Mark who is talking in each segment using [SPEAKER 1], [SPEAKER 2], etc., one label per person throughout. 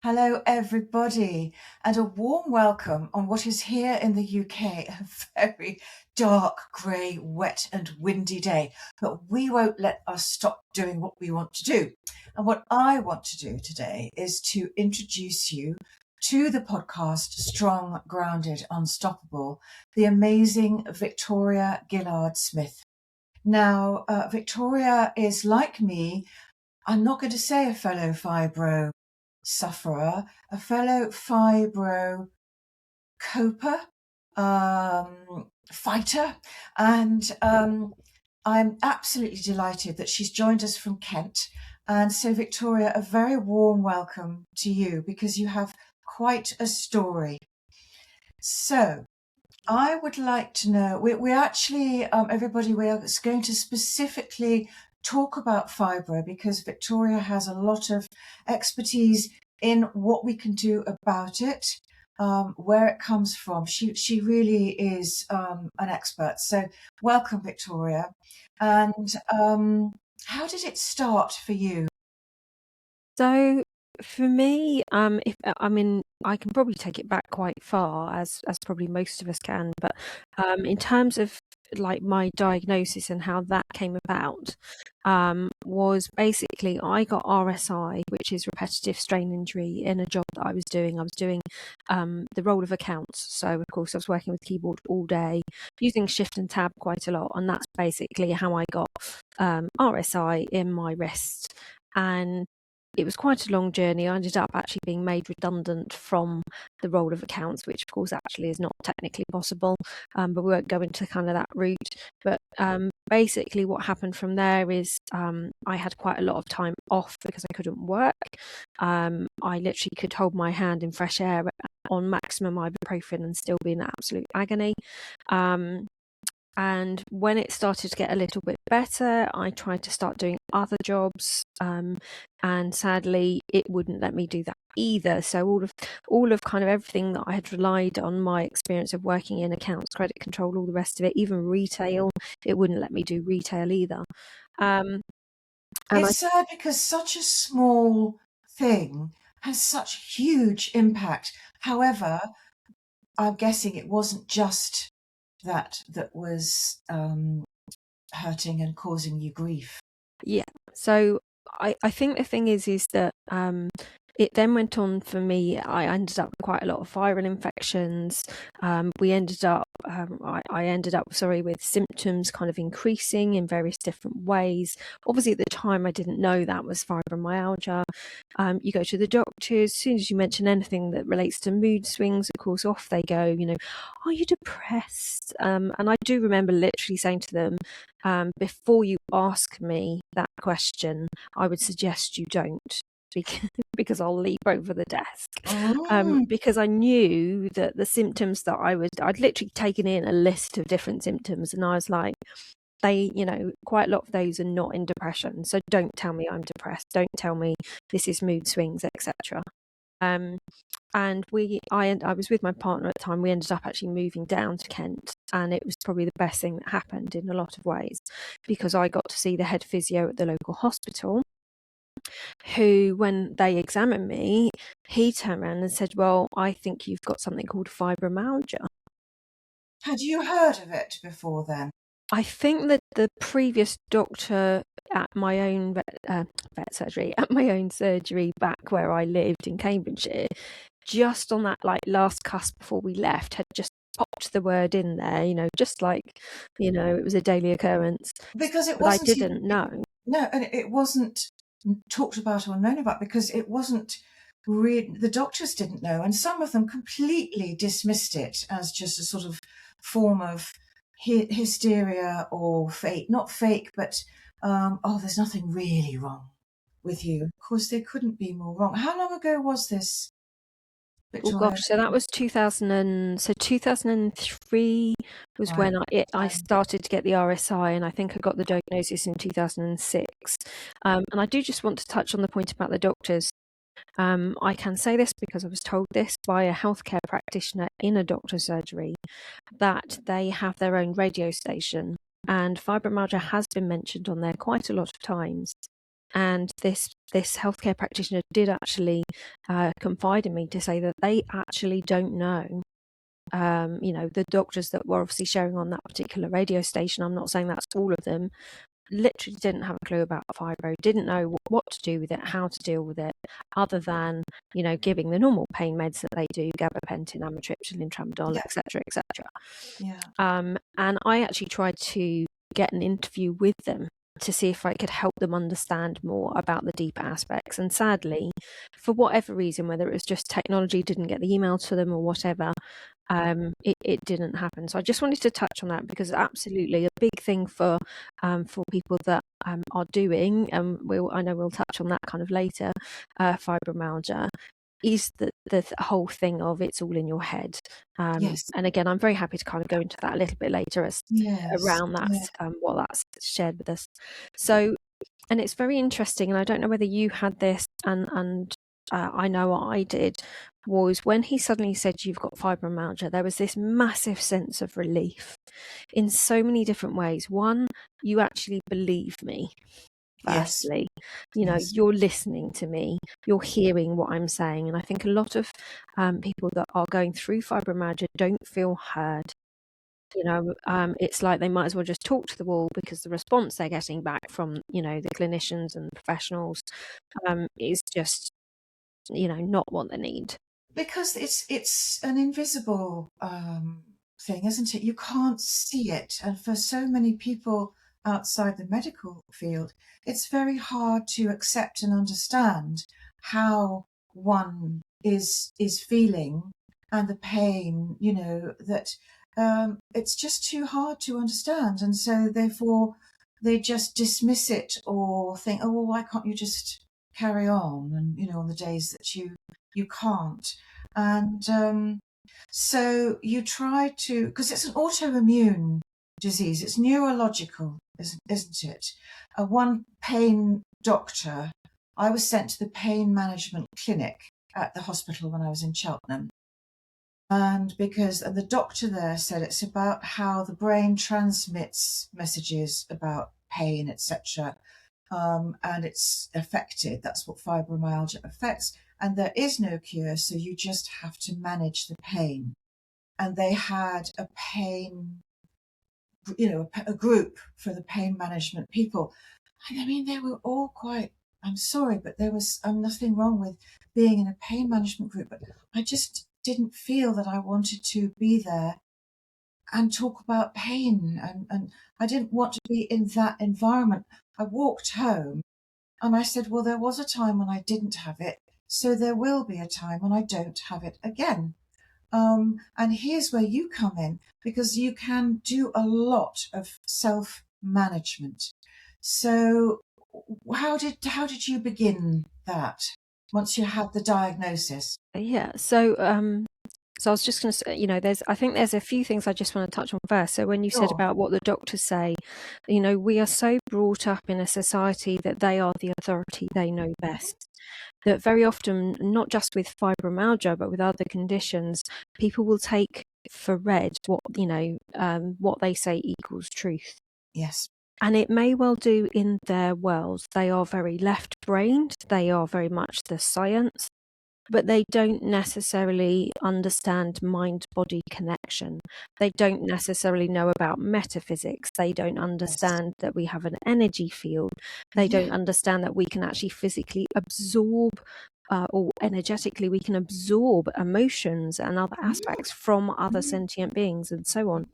[SPEAKER 1] Hello, everybody, and a warm welcome on what is here in the UK a very dark, grey, wet, and windy day. But we won't let us stop doing what we want to do. And what I want to do today is to introduce you to the podcast Strong, Grounded, Unstoppable, the amazing Victoria Gillard Smith. Now, Victoria is like me. I'm not going to say a fellow fibro sufferer, a fellow fibro coper, fighter, and I'm absolutely delighted that she's joined us from Kent. And so, Victoria, a very warm welcome to you because you have quite a story. So, I would like to know, we actually, everybody, we are going to specifically talk about fibro because Victoria has a lot of expertise in what we can do about it, where it comes from. She really is an expert. So welcome, Victoria. And how did it start for you?
[SPEAKER 2] So for me, I can probably take it back quite far, as probably most of us can. But in terms of like my diagnosis and how that came about, was basically I got RSI, which is repetitive strain injury, in a job that I was doing. I was doing the role of accounts, so of course I was working with keyboard all day, using shift and tab quite a lot, and that's basically how I got RSI in my wrist. And it was quite a long journey. I ended up actually being made redundant from the role of accounts, which of course actually is not technically possible, but we won't go into kind of that route. But basically what happened from there is I had quite a lot of time off because I couldn't work. I literally could hold my hand in fresh air on maximum ibuprofen and still be in absolute agony. And when it started to get a little bit better, I tried to start doing other jobs, and sadly, it wouldn't let me do that either. So all of kind of everything that I had relied on, my experience of working in accounts, credit control, all the rest of it, even retail, it wouldn't let me do retail either.
[SPEAKER 1] It's sad because such a small thing has such huge impact. However, I'm guessing it wasn't just that was hurting and causing you grief.
[SPEAKER 2] Yeah. So I think the thing is that it then went on for me. I ended up with quite a lot of viral infections. I ended up with symptoms kind of increasing in various different ways. Obviously, at the time, I didn't know that was fibromyalgia. You go to the doctors, as soon as you mention anything that relates to mood swings, of course, off they go, are you depressed? And I do remember literally saying to them, before you ask me that question, I would suggest you don't, because I'll leap over the desk. Because I knew that the symptoms that I'd literally taken in a list of different symptoms, and I was like, quite a lot of those are not in depression. So don't tell me I'm depressed. Don't tell me this is mood swings, etc. And I was with my partner at the time. We ended up actually moving down to Kent, and it was probably the best thing that happened in a lot of ways, because I got to see the head physio at the local hospital, who, when they examined me, he turned around and said, well, I think you've got something called fibromyalgia.
[SPEAKER 1] Had you heard of it before then?
[SPEAKER 2] I think that the previous doctor at my own vet surgery back where I lived in Cambridgeshire, just on that last cusp before we left, had just popped the word in there, just like, it was a daily occurrence.
[SPEAKER 1] Because it
[SPEAKER 2] wasn't.
[SPEAKER 1] But
[SPEAKER 2] I didn't know.
[SPEAKER 1] No, and it wasn't talked about or known about because it wasn't the doctors didn't know, and some of them completely dismissed it as just a sort of form of hysteria or fake, not fake, but there's nothing really wrong with you. Of course, there couldn't be more wrong. How long ago was this, Victoria?
[SPEAKER 2] Oh gosh, so that was 2003 was
[SPEAKER 1] Right.
[SPEAKER 2] when I started to get the RSI, and I think I got the diagnosis in 2006. And I do just want to touch on the point about the doctors. I can say this because I was told this by a healthcare practitioner in a doctor's surgery, that they have their own radio station, and fibromyalgia has been mentioned on there quite a lot of times. And this healthcare practitioner did actually confide in me to say that they actually don't know. The doctors that were obviously sharing on that particular radio station, I'm not saying that's all of them, literally didn't have a clue about fibro, didn't know what to do with it, how to deal with it, other than, giving the normal pain meds that they do, gabapentin, amitriptyline, tramadol, etc., etc. And I actually tried to get an interview with them to see if I could help them understand more about the deeper aspects. And sadly, for whatever reason, whether it was just technology didn't get the email to them or whatever, it didn't happen. So I just wanted to touch on that, because absolutely a big thing for people that are doing, and I know we'll touch on that kind of later, fibromyalgia, is the whole thing of it's all in your head. And again, I'm very happy to kind of go into that a little bit later as around that, what that's shared with us. So, and it's very interesting, and I don't know whether you had this, and I know I did, was when he suddenly said you've got fibromyalgia, there was this massive sense of relief in so many different ways. One, you actually believe me. Firstly, you're listening to me, you're hearing what I'm saying. And I think a lot of people that are going through fibromyalgia don't feel heard. It's like they might as well just talk to the wall, because the response they're getting back from, the clinicians and professionals is just, not what they need.
[SPEAKER 1] Because it's an invisible thing, isn't it? You can't see it. And for so many people outside the medical field, it's very hard to accept and understand how one is feeling, and the pain, that it's just too hard to understand. And so therefore they just dismiss it, or think, oh, well, why can't you just carry on? And, on the days that you can't. And so you try to, because it's an autoimmune disease, it's neurological, isn't it? One pain doctor, I was sent to the pain management clinic at the hospital when I was in Cheltenham. And the doctor there said it's about how the brain transmits messages about pain, etc. And it's affected. That's what fibromyalgia affects. And there is no cure, so you just have to manage the pain. And they had a pain, a group for the pain management people. And I mean, they were all quite, I'm sorry, but there was nothing wrong with being in a pain management group. But I just didn't feel that I wanted to be there and talk about pain. And I didn't want to be in that environment. I walked home and I said, well, there was a time when I didn't have it, so there will be a time when I don't have it again. And here's where you come in, because you can do a lot of self-management. So how did you begin that once you had the diagnosis?
[SPEAKER 2] Yeah. So I was just going to say, I think there's a few things I just want to touch on first. So when you said about what the doctors say, we are so brought up in a society that they are the authority, they know best. That very often, not just with fibromyalgia, but with other conditions, people will take for read what they say equals truth.
[SPEAKER 1] Yes.
[SPEAKER 2] And it may well do in their world. They are very left-brained. They are very much the science, but they don't necessarily understand mind-body connection. They don't necessarily know about metaphysics. They don't understand that we have an energy field. They don't understand that we can actually physically absorb or energetically we can absorb emotions and other aspects from other sentient beings and so on.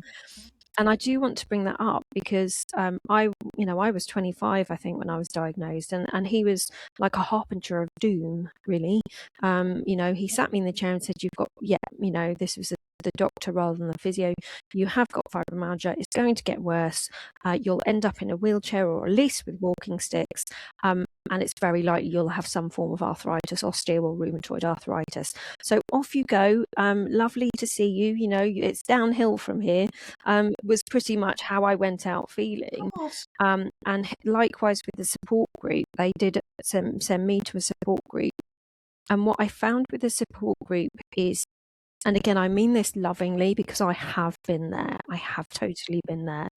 [SPEAKER 2] And I do want to bring that up because I was 25, I think, when I was diagnosed, and he was like a harbinger of doom, really. He sat me in the chair and said, you've got, this was the doctor rather than the physio, you have got fibromyalgia, it's going to get worse, you'll end up in a wheelchair or at least with walking sticks, and it's very likely you'll have some form of arthritis, osteo or rheumatoid arthritis. So off you go. Lovely to see you. It's downhill from here. Was pretty much how I went out feeling. And likewise with the support group, they did send me to a support group. And what I found with the support group is and again, I mean this lovingly because I have been there. I have totally been there.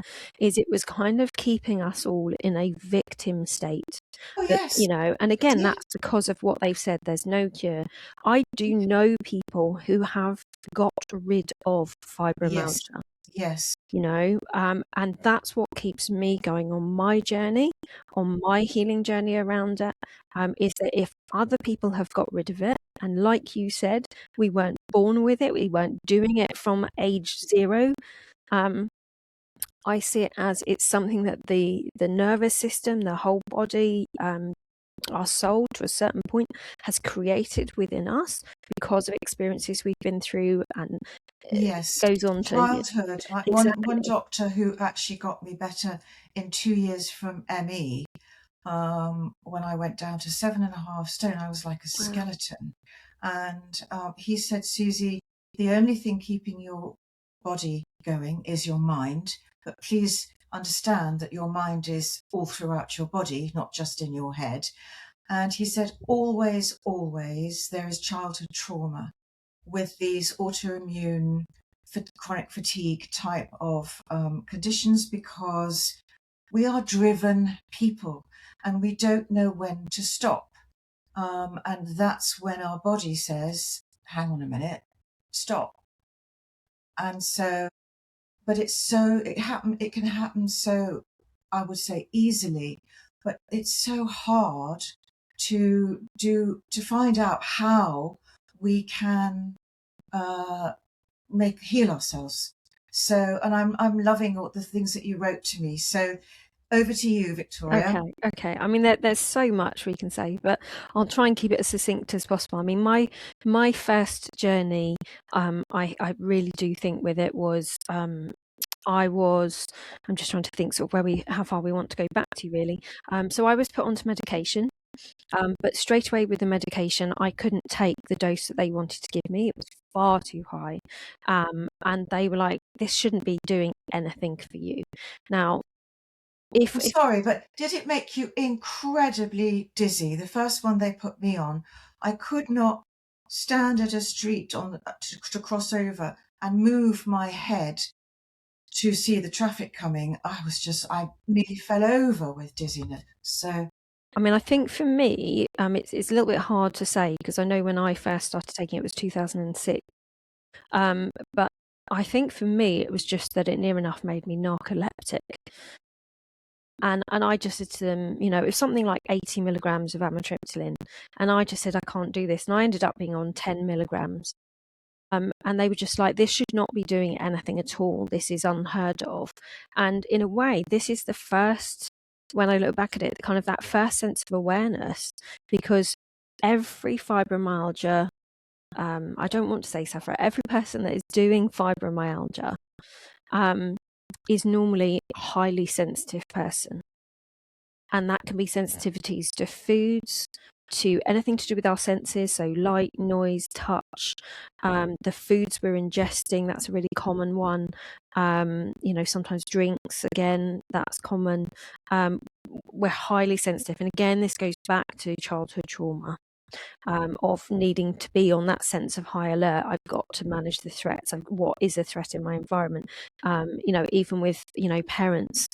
[SPEAKER 2] Is it was kind of keeping us all in a victim state.
[SPEAKER 1] Oh,
[SPEAKER 2] That,
[SPEAKER 1] yes.
[SPEAKER 2] and again,
[SPEAKER 1] Yeah.
[SPEAKER 2] that's because of what they've said. There's no cure. I do know people who have got rid of
[SPEAKER 1] Yes.
[SPEAKER 2] fibromyalgia.
[SPEAKER 1] Yes.
[SPEAKER 2] And that's what keeps me going on my journey, on my healing journey around it, is that if other people have got rid of it, and like you said, we weren't born with it, we weren't doing it from age 0. I see it as it's something that the nervous system, the whole body, our soul to a certain point has created within us because of experiences we've been through, and
[SPEAKER 1] Yes.
[SPEAKER 2] goes on to
[SPEAKER 1] Childhood. Like one
[SPEAKER 2] exactly.
[SPEAKER 1] doctor who actually got me better in 2 years from ME, when I went down to 7.5 stone, I was like a
[SPEAKER 2] Wow.
[SPEAKER 1] skeleton. And he said, Susie, the only thing keeping your body going is your mind. But please understand that your mind is all throughout your body, not just in your head. And he said, always, always, there is childhood trauma with these autoimmune chronic fatigue type of conditions, because we are driven people and we don't know when to stop. And that's when our body says, hang on a minute, stop. And so, but it can happen so, I would say, easily, but it's so hard to find out how we can heal ourselves. So, and I'm loving all the things that you wrote to me. So over to you, Victoria.
[SPEAKER 2] Okay. I mean, there's so much we can say, but I'll try and keep it as succinct as possible. I mean, my first journey, I really do think with it was, I'm just trying to think sort of how far we want to go back to, really. So I was put onto medication, but straight away with the medication, I couldn't take the dose that they wanted to give me. It was far too high, and they were like, "This shouldn't be doing anything for you." Now,
[SPEAKER 1] I'm sorry, but did it make you incredibly dizzy? The first one they put me on, I could not stand at a street to cross over and move my head to see the traffic coming. I nearly fell over with dizziness. So,
[SPEAKER 2] I mean, I think for me, it's a little bit hard to say because I know when I first started taking it was 2006. But I think for me, it was just that it near enough made me narcoleptic. And I just said to them, it was something like 80 milligrams of amitriptyline. And I just said, I can't do this. And I ended up being on 10 milligrams. And they were just like, this should not be doing anything at all. This is unheard of. And in a way, this is the first, when I look back at it, kind of that first sense of awareness, because every fibromyalgia, I don't want to say sufferer, every person that is doing fibromyalgia is normally a highly sensitive person. And that can be sensitivities to foods, to anything to do with our senses, so light, noise, touch, the foods we're ingesting, that's a really common one. Sometimes drinks, again, that's common. We're highly sensitive. And again, this goes back to childhood trauma. Of needing to be on that sense of high alert. I've got to manage the threats. What is a threat in my environment? Even with, parents,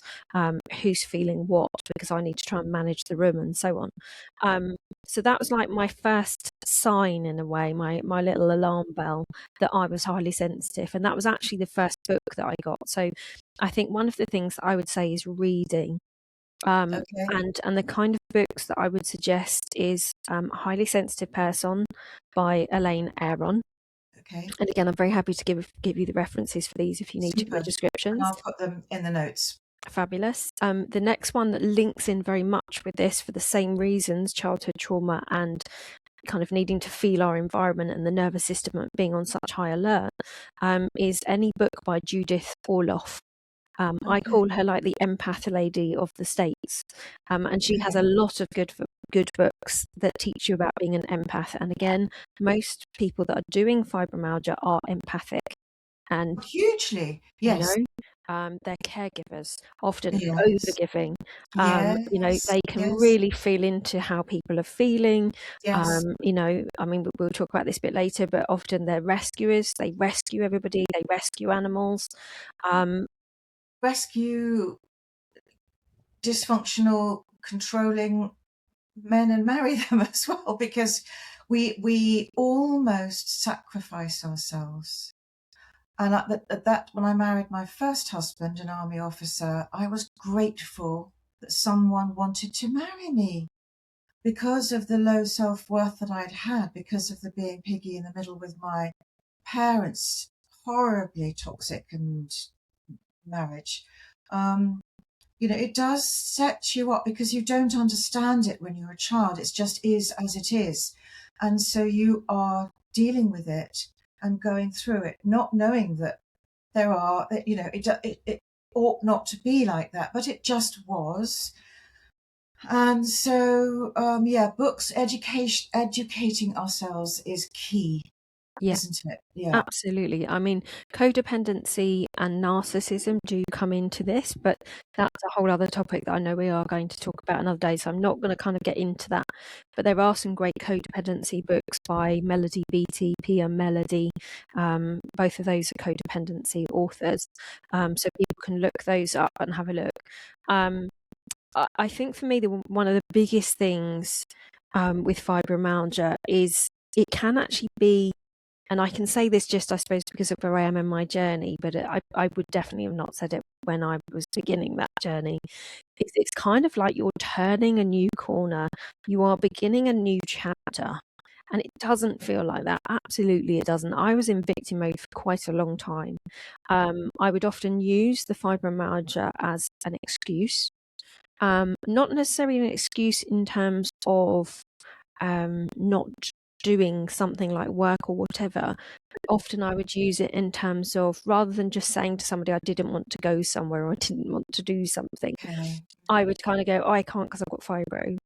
[SPEAKER 2] who's feeling what, because I need to try and manage the room and so on. So that was like my first sign, in a way, my little alarm bell that I was highly sensitive. And that was actually the first book that I got. So I think one of the things that I would say is reading.
[SPEAKER 1] okay,
[SPEAKER 2] And the kind of books that I would suggest is Highly Sensitive Person by Elaine Aron.
[SPEAKER 1] okay,
[SPEAKER 2] And again, I'm very happy to give you the references for these if you need to in the
[SPEAKER 1] super. And
[SPEAKER 2] descriptions.
[SPEAKER 1] I'll put them in the notes.
[SPEAKER 2] Fabulous. The next one that links in very much with this for the same reasons, childhood trauma and kind of needing to feel our environment and the nervous system being on such high alert, is any book by Judith Orloff. I
[SPEAKER 1] Okay,
[SPEAKER 2] call her like the empath lady of the States. And she has
[SPEAKER 1] okay.
[SPEAKER 2] a lot of good books that teach you about being an empath. And again, most people that are doing fibromyalgia are empathic. And,
[SPEAKER 1] Hugely,
[SPEAKER 2] you
[SPEAKER 1] yes.
[SPEAKER 2] know, they're caregivers, often
[SPEAKER 1] Yes.
[SPEAKER 2] overgiving.
[SPEAKER 1] Yes.
[SPEAKER 2] They can
[SPEAKER 1] Yes.
[SPEAKER 2] really feel into how people are feeling.
[SPEAKER 1] Yes.
[SPEAKER 2] I mean, we'll talk about this a bit later, but often they're rescuers. They rescue everybody. They rescue animals. Um,
[SPEAKER 1] Rescue dysfunctional, controlling men and marry them as well, because we almost sacrifice ourselves. And at that, when I married my first husband, an army officer, I was grateful that someone wanted to marry me because of the low self-worth that I'd had, because of the being piggy in the middle with my parents, horribly toxic and marriage. Um, it does set you up because you don't understand it when you're a child. It just is as it is. And so you are dealing with it and going through it, not knowing that there are, it ought not to be like that, but it just was. And so, yeah, books, educating ourselves is key,
[SPEAKER 2] yeah.
[SPEAKER 1] isn't it? Yeah.
[SPEAKER 2] Absolutely. I mean, codependency and narcissism do come into this, but that's a whole other topic that I know we are going to talk about another day. So I'm not going to kind of get into that. But there are some great codependency books by Melody Beattie, Pia Melody. Both of those are codependency authors. So people can look those up and have a look. I think for me, one of the biggest things with fibromyalgia is it can actually be, and I can say this just, I suppose, because of where I am in my journey, but I would definitely have not said it when I was beginning that journey. It's kind of like you're turning a new corner. You are beginning a new chapter. And it doesn't feel like that. Absolutely, it doesn't. I was in victim mode for quite a long time. I would often use the fibromyalgia as an excuse. Not necessarily an excuse in terms of not doing something like work or whatever. But often I would use it in terms of, rather than just saying to somebody I didn't want to go somewhere or I didn't want to do something,
[SPEAKER 1] Okay.
[SPEAKER 2] I would kind of go, oh, I can't because I've got fibro,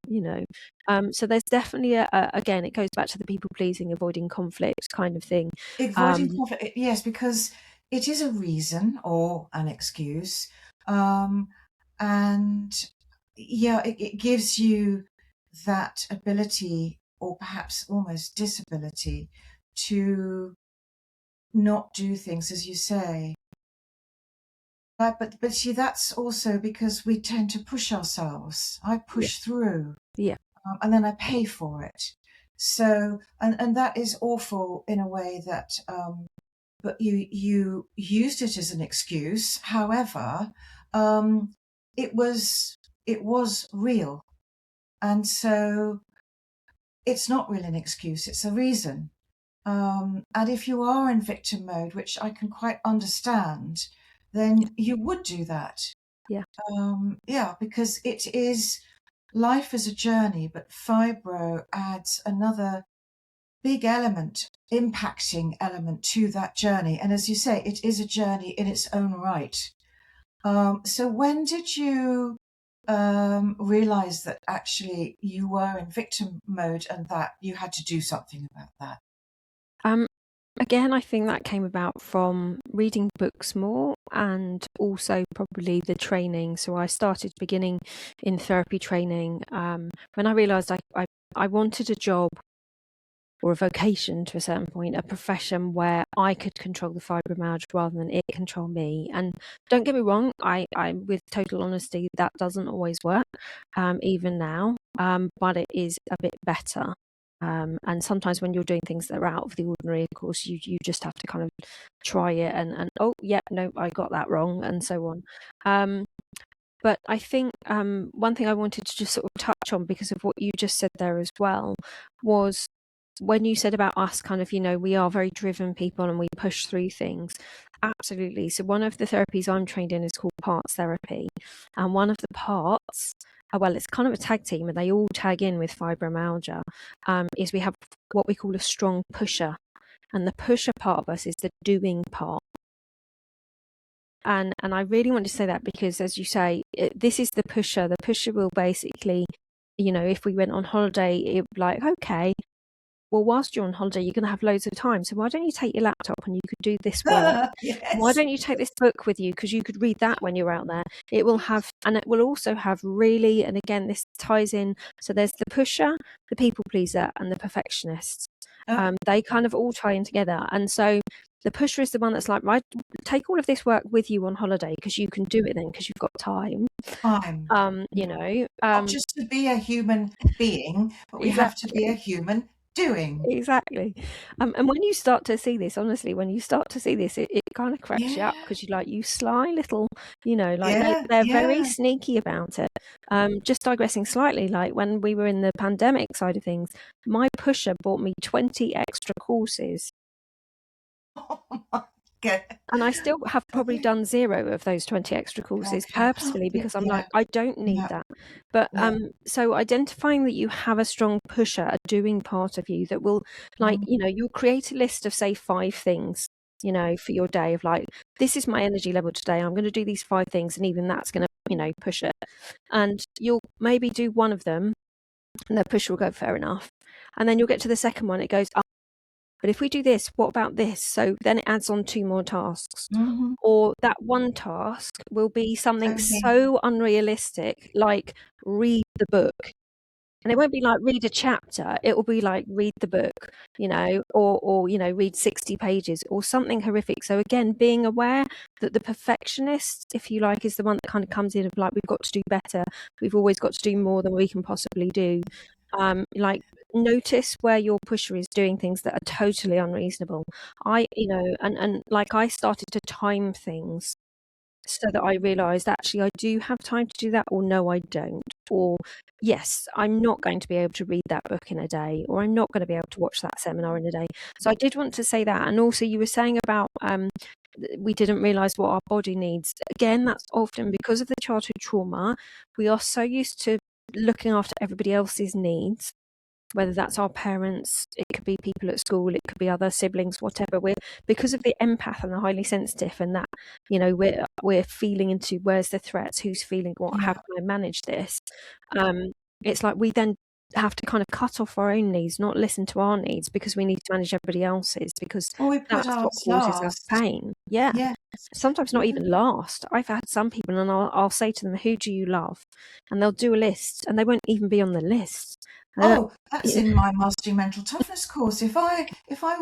[SPEAKER 2] So there's definitely again, it goes back to the people pleasing, avoiding conflict kind of thing.
[SPEAKER 1] Avoiding
[SPEAKER 2] Um,
[SPEAKER 1] conflict, yes, because it is a reason or an excuse. Um, and yeah, it gives you that ability, or perhaps almost disability, to not do things as you say. But see, that's also because we tend to push ourselves. I
[SPEAKER 2] yeah,
[SPEAKER 1] push through,
[SPEAKER 2] yeah,
[SPEAKER 1] and then I pay for it. So, and that is awful in a way that, but you used it as an excuse. However, um, it was real, and so it's not really an excuse. It's a reason. And if you are in victim mode, which I can quite understand, then you would do that.
[SPEAKER 2] yeah.
[SPEAKER 1] Yeah, because life is a journey, but fibro adds another big element, impacting element to that journey. And as you say, it is a journey in its own right. So when did you realize that actually you were in victim mode and that you had to do something about that?
[SPEAKER 2] Um, Again, I think that came about from reading books more and also probably the training. So I started beginning in therapy training when I realized I wanted a job or a vocation to a certain point, a profession where I could control the fibromyalgia rather than it control me. And don't get me wrong, I with total honesty, that doesn't always work, even now, but it is a bit better. And sometimes when you're doing things that are out of the ordinary, of course, you just have to kind of try it and oh yeah, no, I got that wrong, and so on. But I think one thing I wanted to just sort of touch on, because of what you just said there as well, was when you said about us kind of, we are very driven people and we push through things. Absolutely. So one of the therapies I'm trained in is called parts therapy. And one of the parts, well, it's kind of a tag team and they all tag in with fibromyalgia, is we have what we call a strong pusher. And the pusher part of us is the doing part. And I really want to say that because, as you say, this is the pusher. The pusher will basically, if we went on holiday, it would be like, okay, well, whilst you're on holiday, you're going to have loads of time. So why don't you take your laptop and you could do this work? Why
[SPEAKER 1] Yes.
[SPEAKER 2] don't you take this book with you? Because you could read that when you're out there. It will have, and it will also have really, and again, this ties in. So there's the pusher, the people pleaser, and the perfectionist. They kind of all tie in together. And so the pusher is the one that's like, right, take all of this work with you on holiday because you can do it then because you've got time.
[SPEAKER 1] Time.
[SPEAKER 2] You know,
[SPEAKER 1] Not just to be a human being, but we have to be a
[SPEAKER 2] exactly.
[SPEAKER 1] human doing.
[SPEAKER 2] Exactly. And when you start to see this, honestly, when you start to see this, it kind of cracks you up
[SPEAKER 1] Yeah.
[SPEAKER 2] because you're like, you sly little, you know, like
[SPEAKER 1] Yeah.
[SPEAKER 2] they're very
[SPEAKER 1] Yeah.
[SPEAKER 2] sneaky about it. Just digressing slightly, like when we were in the pandemic side of things, my pusher bought me 20 extra courses.
[SPEAKER 1] Oh my God.
[SPEAKER 2] And I still have probably
[SPEAKER 1] Okay.
[SPEAKER 2] done 0 of those 20 extra courses
[SPEAKER 1] Okay.
[SPEAKER 2] purposefully
[SPEAKER 1] Yeah.
[SPEAKER 2] because I'm like,
[SPEAKER 1] Yeah.
[SPEAKER 2] I don't need
[SPEAKER 1] Yeah.
[SPEAKER 2] that. But
[SPEAKER 1] Yeah.
[SPEAKER 2] so identifying that you have a strong pusher, a doing part of you that will, like,
[SPEAKER 1] Mm.
[SPEAKER 2] you know, you'll create a list of, say, 5 things, you know, for your day of like, this is my energy level today. I'm going to do these 5 things, and even that's going to, you know, push it. And you'll maybe do one of them, and the pusher will go, fair enough. And then you'll get to the second one, it goes, oh, but if we do this, what about this? So then it adds on 2 more tasks.
[SPEAKER 1] Mm-hmm.
[SPEAKER 2] Or that one task will be something
[SPEAKER 1] Totally.
[SPEAKER 2] so unrealistic, like read the book. And it won't be like read a chapter, it will be like read the book, you know, or you know, read 60 pages or something horrific. So again, being aware that the perfectionist, if you like, is the one that kind of comes in of like, we've got to do better, we've always got to do more than we can possibly do. Like notice where your pusher is doing things that are totally unreasonable. You know, and like I started to time things so that I realised actually I do have time to do that, or no, I don't. Or yes, I'm not going to be able to read that book in a day, or I'm not going to be able to watch that seminar in a day. So I did want to say that. And also you were saying about we didn't realise what our body needs. Again, that's often because of the childhood trauma. We are so used to looking after everybody else's needs, whether that's our parents, it could be people at school, it could be other siblings, whatever. We're, because of the empath and the highly sensitive, and that, you know, we're feeling into where's the threats, who's feeling what, how
[SPEAKER 1] Yeah.
[SPEAKER 2] can I manage this? It's like we then have to kind of cut off our own needs, not listen to our needs because we need to manage everybody else's, because
[SPEAKER 1] Or we put
[SPEAKER 2] that's what
[SPEAKER 1] ours
[SPEAKER 2] causes us
[SPEAKER 1] last.
[SPEAKER 2] pain. Yeah.
[SPEAKER 1] Yes.
[SPEAKER 2] Sometimes not
[SPEAKER 1] Yeah.
[SPEAKER 2] even last. I've had some people, and I'll say to them, who do you love? And they'll do a list, and they won't even be on the list.
[SPEAKER 1] Oh, that's in my Mastering Mental Toughness course. If I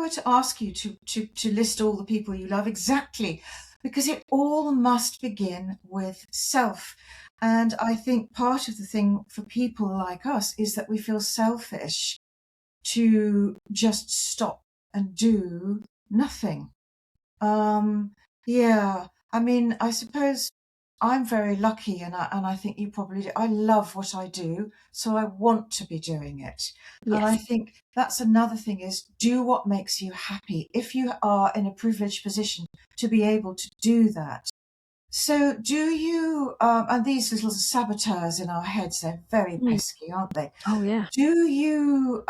[SPEAKER 1] were to ask you to list all the people you love, exactly, because it all must begin with self. And I think part of the thing for people like us is that we feel selfish to just stop and do nothing. Um, yeah, I mean, I suppose I'm very lucky, and I think you probably do. I love what I do, so I want to be doing it. And I
[SPEAKER 2] Yes.
[SPEAKER 1] think that's another thing, is do what makes you happy. If you are in a privileged position to be able to do that. So do you, and these little saboteurs in our heads, they're very
[SPEAKER 2] Mm.
[SPEAKER 1] pesky, aren't they?
[SPEAKER 2] Oh, yeah.
[SPEAKER 1] Do you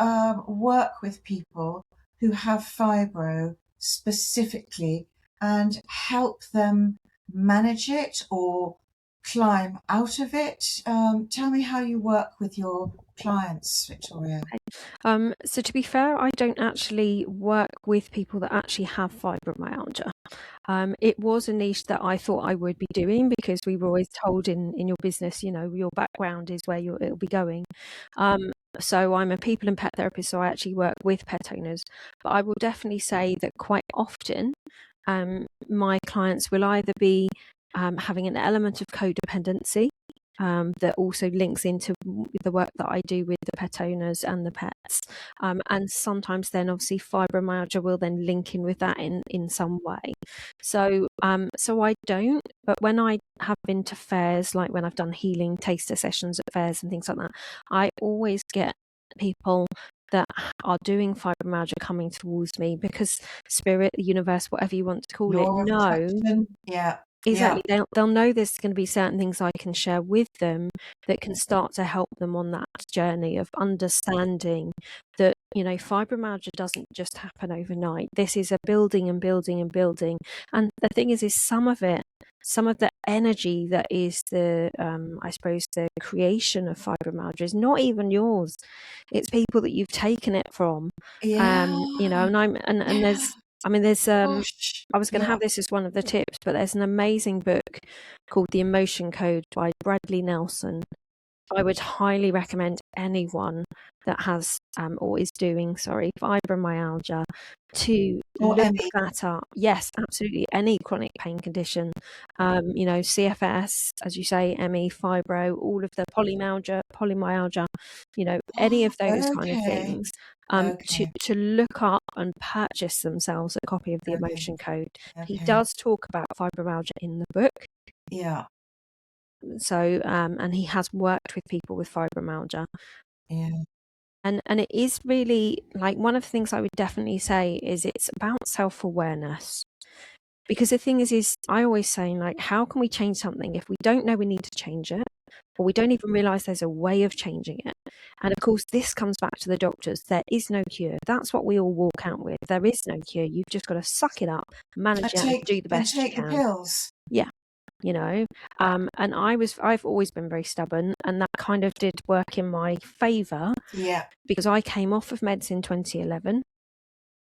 [SPEAKER 1] work with people who have fibro specifically and help them manage it or climb out of it? Tell me how you work with your clients, Victoria.
[SPEAKER 2] So to be fair, I don't actually work with people that actually have fibromyalgia. It was a niche that I thought I would be doing because we were always told in your business, you know, your background is where it'll be going. So I'm a people and pet therapist, so I actually work with pet owners. But I will definitely say that quite often, my clients will either be having an element of codependency, that also links into the work that I do with the pet owners and the pets. And sometimes then obviously fibromyalgia will then link in with that in some way. So so I don't, but when I have been to fairs, like when I've done healing taster sessions at fairs and things like that, I always get people that are doing fibromyalgia coming towards me because spirit, the universe, whatever you want to call it,
[SPEAKER 1] Law of
[SPEAKER 2] know.
[SPEAKER 1] attraction. Yeah, yeah.
[SPEAKER 2] Exactly. They'll know there's going to be certain things I can share with them that can start to help them on that journey of understanding that, you know, fibromyalgia doesn't just happen overnight. This is a building and building and building. And the thing is some of it some of the energy that is the I suppose the creation of fibromyalgia is not even yours. It's people that you've taken it from.
[SPEAKER 1] Yeah.
[SPEAKER 2] You know, and
[SPEAKER 1] Yeah.
[SPEAKER 2] there's
[SPEAKER 1] Gosh.
[SPEAKER 2] I was going to
[SPEAKER 1] Yeah.
[SPEAKER 2] have this as one of the tips, but there's an amazing book called The Emotion Code by Bradley Nelson. I would highly recommend anyone that has or is doing, sorry, fibromyalgia to
[SPEAKER 1] Or
[SPEAKER 2] look
[SPEAKER 1] Emmy.
[SPEAKER 2] that up. Yes, absolutely. Any chronic pain condition, you know, CFS, as you say, ME, fibro, all of the polymyalgia, you know, any of those kind of
[SPEAKER 1] Okay.
[SPEAKER 2] things,
[SPEAKER 1] Okay.
[SPEAKER 2] to look up and purchase themselves a copy of the
[SPEAKER 1] Okay.
[SPEAKER 2] Emotion Code. He
[SPEAKER 1] Okay.
[SPEAKER 2] does talk about fibromyalgia in the book.
[SPEAKER 1] Yeah.
[SPEAKER 2] So, and he has worked with people with fibromyalgia.
[SPEAKER 1] Yeah.
[SPEAKER 2] And it is really like one of the things I would definitely say is it's about self-awareness. Because the thing is I always say, like, how can we change something if we don't know we need to change it, or we don't even realize there's a way of changing it? And of course, this comes back to the doctors. There is no cure. That's what we all walk out with. There is no cure. You've just got to suck it up, manage it, and do the
[SPEAKER 1] And
[SPEAKER 2] best you
[SPEAKER 1] take the
[SPEAKER 2] can.
[SPEAKER 1] pills.
[SPEAKER 2] Yeah. You know, and I've always been very stubborn, and that kind of did work in my favor
[SPEAKER 1] Yeah.
[SPEAKER 2] because I came off of meds in 2011.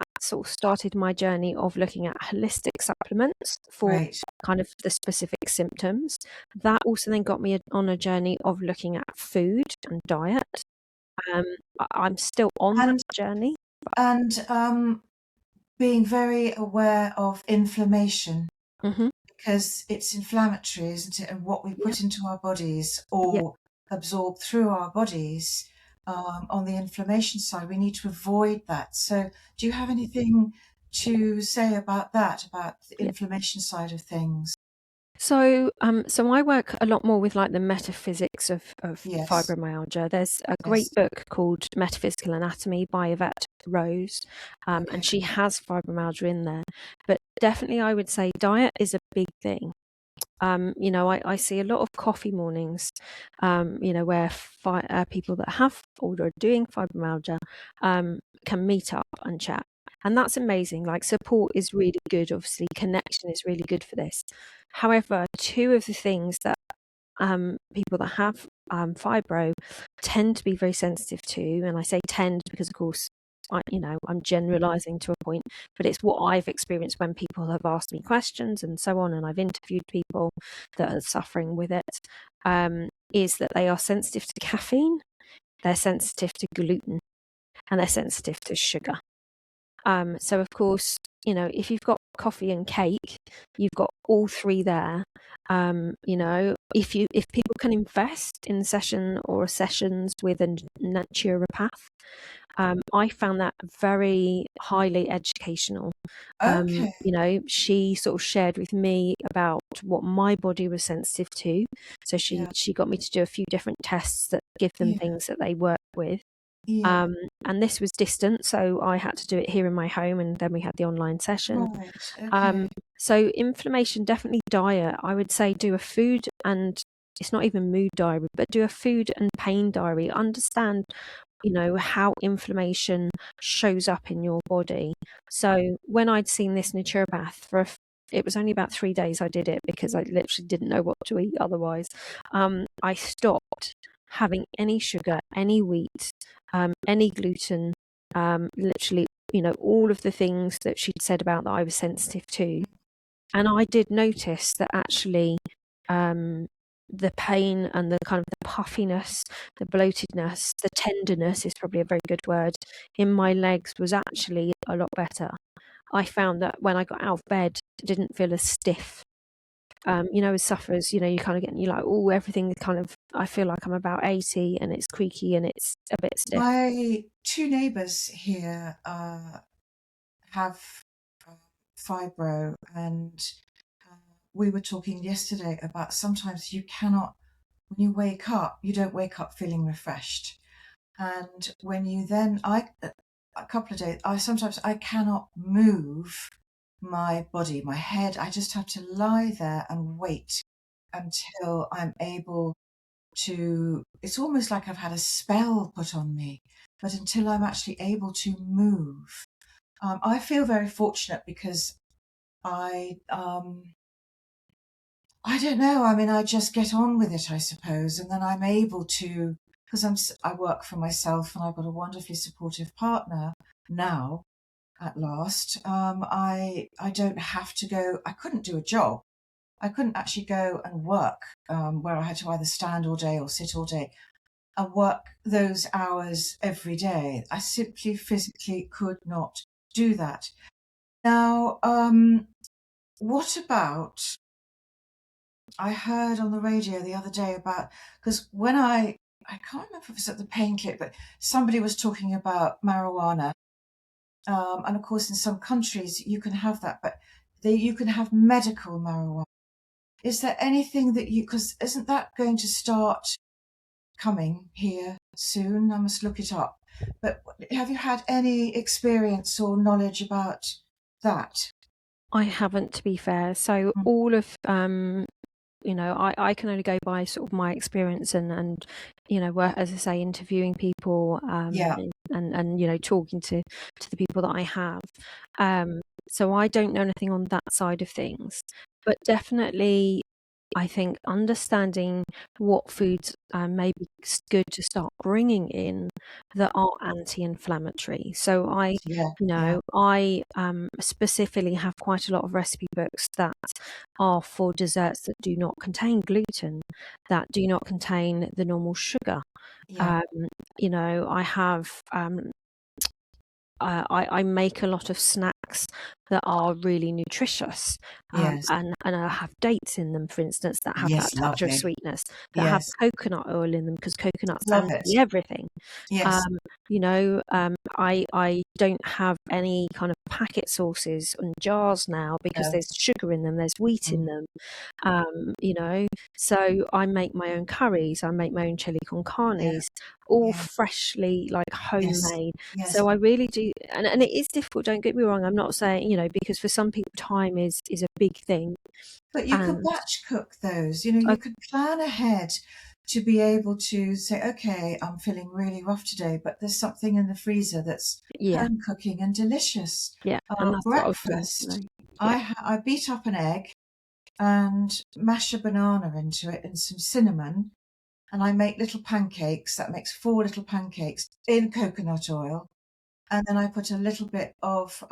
[SPEAKER 2] That sort of started my journey of looking at holistic supplements for
[SPEAKER 1] Great.
[SPEAKER 2] kind of the specific symptoms. That also then got me on a journey of looking at food and diet. I'm still on that
[SPEAKER 1] And
[SPEAKER 2] journey.
[SPEAKER 1] and being very aware of inflammation,
[SPEAKER 2] Hmm.
[SPEAKER 1] because it's inflammatory, isn't it? And what we
[SPEAKER 2] Yeah,
[SPEAKER 1] put into our bodies
[SPEAKER 2] yeah,
[SPEAKER 1] or absorb through our bodies, on the inflammation side, we need to avoid that. So, do you have anything to say about that, about the
[SPEAKER 2] yeah.
[SPEAKER 1] inflammation side of things?
[SPEAKER 2] So I work a lot more with like the metaphysics of
[SPEAKER 1] Yes.
[SPEAKER 2] fibromyalgia. There's a great
[SPEAKER 1] Yes.
[SPEAKER 2] book called Metaphysical Anatomy by Yvette Rose, and
[SPEAKER 1] Okay.
[SPEAKER 2] she has fibromyalgia in there. But definitely, I would say diet is a big thing. You know, I see a lot of coffee mornings, you know, where people that have or are doing fibromyalgia can meet up and chat. And that's amazing. Like, support is really good. Obviously, connection is really good for this. However, two of the things that people that have fibro tend to be very sensitive to, and I say tend because, of course, you know, I'm generalizing to a point, but it's what I've experienced when people have asked me questions and so on, and I've interviewed people that are suffering with it, is that they are sensitive to caffeine, they're sensitive to gluten, and they're sensitive to sugar. So of course, you know, if you've got coffee and cake, you've got all three there. You know, if people can invest in session or sessions with a naturopath, I found that very highly educational.
[SPEAKER 1] Okay.
[SPEAKER 2] You know, she sort of shared with me about what my body was sensitive to. So
[SPEAKER 1] Yeah.
[SPEAKER 2] she got me to do a few different tests that give them
[SPEAKER 1] Yeah.
[SPEAKER 2] things that they work with.
[SPEAKER 1] Yeah.
[SPEAKER 2] Um, and this was distant, so I had to do it here in my home, and then we had the online session.
[SPEAKER 1] Right.
[SPEAKER 2] Um,
[SPEAKER 1] Okay.
[SPEAKER 2] so inflammation, definitely diet. I would say do a food and it's not even mood diary, but do a food and pain diary. Understand, you know, how inflammation shows up in your body. So when I'd seen this naturopath it was only about 3 days I did it because I literally didn't know what to eat otherwise. I stopped having any sugar, any wheat, any gluten, literally, you know, all of the things that she'd said about that I was sensitive to. And I did notice that actually, the pain and the kind of the puffiness, the bloatedness, the tenderness is probably a very good word in my legs was actually a lot better. I found that when I got out of bed, it didn't feel as stiff. You know, as sufferers, you know, you kind of get, you like, oh, everything kind of, I feel like I'm about 80 and it's creaky and it's a bit stiff.
[SPEAKER 1] My two neighbours here have uh, fibro, and uh, we were talking yesterday about sometimes you cannot, when you wake up, you don't wake up feeling refreshed. And when you then, a couple of days, I cannot move my body, my head. I just have to lie there and wait until I'm able to, it's almost like I've had a spell put on me, but until I'm actually able to move. I feel very fortunate because I I don't know. I mean, I just get on with it, I suppose, and then I'm able to, because I work for myself and I've got a wonderfully supportive partner now. At last, I don't have to go. I couldn't do a job. I couldn't actually go and work where I had to either stand all day or sit all day and work those hours every day. I simply physically could not do that. Now, what about? I heard on the radio the other day about, because when I can't remember if it was at the pain clip, but somebody was talking about marijuana. And of course, in some countries you can have that, but you can have medical marijuana. Is there anything that because isn't that going to start coming here soon? I must look it up. But have you had any experience or knowledge about that?
[SPEAKER 2] I haven't, to be fair. So
[SPEAKER 1] Mm.
[SPEAKER 2] all of I can only go by sort of my experience and work, as I say, interviewing people,
[SPEAKER 1] Yeah,
[SPEAKER 2] and talking to the people that I have. So I don't know anything on that side of things, but definitely I think understanding what foods may be good to start bringing in that are anti-inflammatory. So
[SPEAKER 1] yeah, yeah,
[SPEAKER 2] I specifically have quite a lot of recipe books that are for desserts that do not contain gluten, that do not contain the normal sugar.
[SPEAKER 1] yeah,
[SPEAKER 2] Um, I have I make a lot of snacks that are really nutritious,
[SPEAKER 1] yes,
[SPEAKER 2] and I have dates in them, for instance, that have that
[SPEAKER 1] yes,
[SPEAKER 2] touch of
[SPEAKER 1] lovely.
[SPEAKER 2] sweetness, that have
[SPEAKER 1] Yes,
[SPEAKER 2] coconut oil in them, because coconut's
[SPEAKER 1] love it.
[SPEAKER 2] anti-everything.
[SPEAKER 1] Yes,
[SPEAKER 2] Um, I don't have any kind of packet sauces and jars now because
[SPEAKER 1] no,
[SPEAKER 2] there's sugar in them, there's wheat in
[SPEAKER 1] mm,
[SPEAKER 2] them. So I make my own curries, I make my own chili con
[SPEAKER 1] yeah,
[SPEAKER 2] carnes, all
[SPEAKER 1] yeah,
[SPEAKER 2] freshly, like,
[SPEAKER 1] yes,
[SPEAKER 2] homemade.
[SPEAKER 1] yes.
[SPEAKER 2] So I really do, and it is difficult, don't get me wrong. I'm not saying, because for some people time is a big thing.
[SPEAKER 1] But you can
[SPEAKER 2] And
[SPEAKER 1] batch cook those. You know,
[SPEAKER 2] I,
[SPEAKER 1] you could plan ahead to be able to say, okay, I'm feeling really rough today, but there's something in the freezer that's
[SPEAKER 2] yeah,
[SPEAKER 1] home cooking and delicious.
[SPEAKER 2] yeah, and that's what I was going to
[SPEAKER 1] Breakfast,
[SPEAKER 2] say. Yeah,
[SPEAKER 1] I beat up an egg and mash a banana into it and some cinnamon, and I make little pancakes. That makes 4 little pancakes in coconut oil. And then I put a little bit of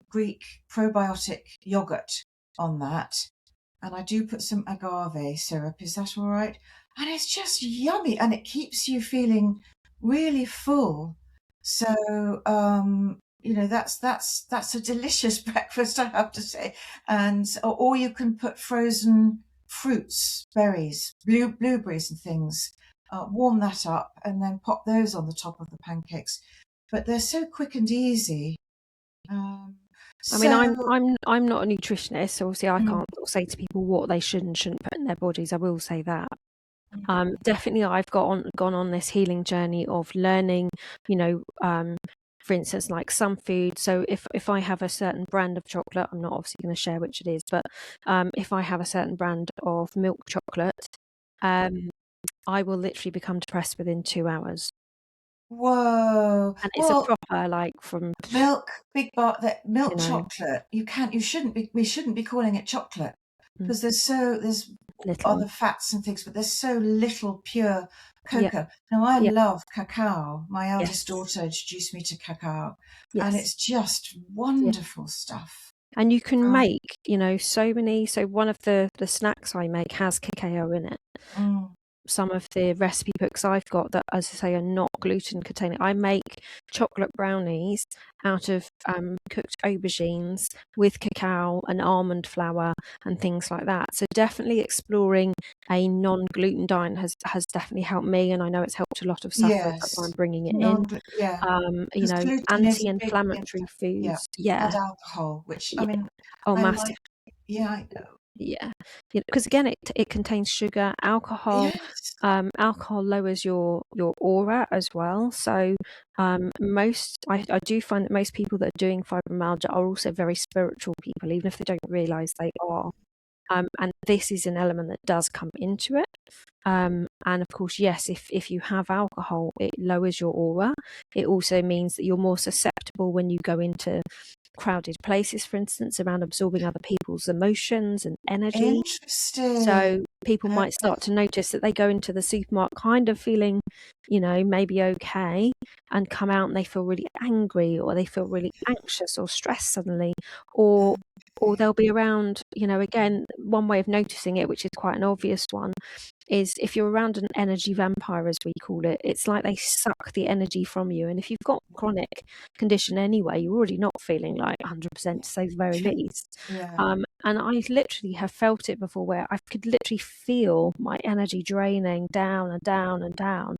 [SPEAKER 1] Greek probiotic yogurt on that, and I do put some agave syrup. Is that all right? And it's just yummy, and it keeps you feeling really full. So that's a delicious breakfast, I have to say. And or you can put frozen fruits, berries, blueberries, and things. Warm that up, and then pop those on the top of the pancakes. But they're so quick and easy. Um,
[SPEAKER 2] I mean,
[SPEAKER 1] so
[SPEAKER 2] I'm not a nutritionist, so obviously I
[SPEAKER 1] mm,
[SPEAKER 2] can't sort of say to people what they should and shouldn't put in their bodies. I will say that.
[SPEAKER 1] mm.
[SPEAKER 2] Definitely, I've gone on this healing journey of learning, you know, um, for instance, like some food. So if I have a certain brand of chocolate, I'm not obviously going to share which it is, but if I have a certain brand of milk chocolate, um, I will literally become depressed within 2 hours,
[SPEAKER 1] Whoa!
[SPEAKER 2] and it's a
[SPEAKER 1] Well,
[SPEAKER 2] proper, like, from,
[SPEAKER 1] milk, big bar, that
[SPEAKER 2] you
[SPEAKER 1] milk
[SPEAKER 2] know,
[SPEAKER 1] chocolate. You shouldn't be. We shouldn't be calling it chocolate
[SPEAKER 2] mm,
[SPEAKER 1] because there's
[SPEAKER 2] little,
[SPEAKER 1] other fats and things, but there's so little pure
[SPEAKER 2] yeah,
[SPEAKER 1] cocoa. Now I
[SPEAKER 2] yeah,
[SPEAKER 1] love cacao. My eldest
[SPEAKER 2] yes,
[SPEAKER 1] daughter introduced me to cacao, and
[SPEAKER 2] yes.
[SPEAKER 1] it's just
[SPEAKER 2] Yeah.
[SPEAKER 1] wonderful stuff.
[SPEAKER 2] And you can
[SPEAKER 1] Um,
[SPEAKER 2] make, so many. So one of the snacks I make has cacao in it.
[SPEAKER 1] mm,
[SPEAKER 2] Some of the recipe books I've got that, as I say, are not gluten containing. I make chocolate brownies out of cooked aubergines with cacao and almond flour and things like that. So definitely exploring a non-gluten diet has definitely helped me, and I know it's helped a lot of sufferers. That's why I'm
[SPEAKER 1] yes,
[SPEAKER 2] bringing it in.
[SPEAKER 1] non, yeah, because gluten is a big
[SPEAKER 2] Anti-inflammatory
[SPEAKER 1] yeah,
[SPEAKER 2] foods.
[SPEAKER 1] and
[SPEAKER 2] Yeah,
[SPEAKER 1] alcohol, which I
[SPEAKER 2] yeah.
[SPEAKER 1] mean,
[SPEAKER 2] Oh,
[SPEAKER 1] I
[SPEAKER 2] massive.
[SPEAKER 1] like. Yeah, I know.
[SPEAKER 2] Yeah, because again, it contains sugar, alcohol.
[SPEAKER 1] Yes,
[SPEAKER 2] Alcohol lowers your aura as well. So I do find that most people that are doing fibromyalgia are also very spiritual people, even if they don't realize they are. And this is an element that does come into it. And of course, yes, if you have alcohol, it lowers your aura. It also means that you're more susceptible when you go into crowded places, for instance, around absorbing other people's emotions and energy.
[SPEAKER 1] Interesting.
[SPEAKER 2] So people might
[SPEAKER 1] Okay.
[SPEAKER 2] start to notice that they go into the supermarket kind of feeling, maybe okay, and come out and they feel really angry, or they feel really anxious or stressed suddenly, or they'll be around, again, one way of noticing it, which is quite an obvious one, is if you're around an energy vampire, as we call it, it's like they suck the energy from you. And if you've got chronic condition anyway, you're already not feeling like 100%, to say the very least.
[SPEAKER 1] Yeah.
[SPEAKER 2] And I literally have felt it before, where I could literally feel my energy draining down and down and down.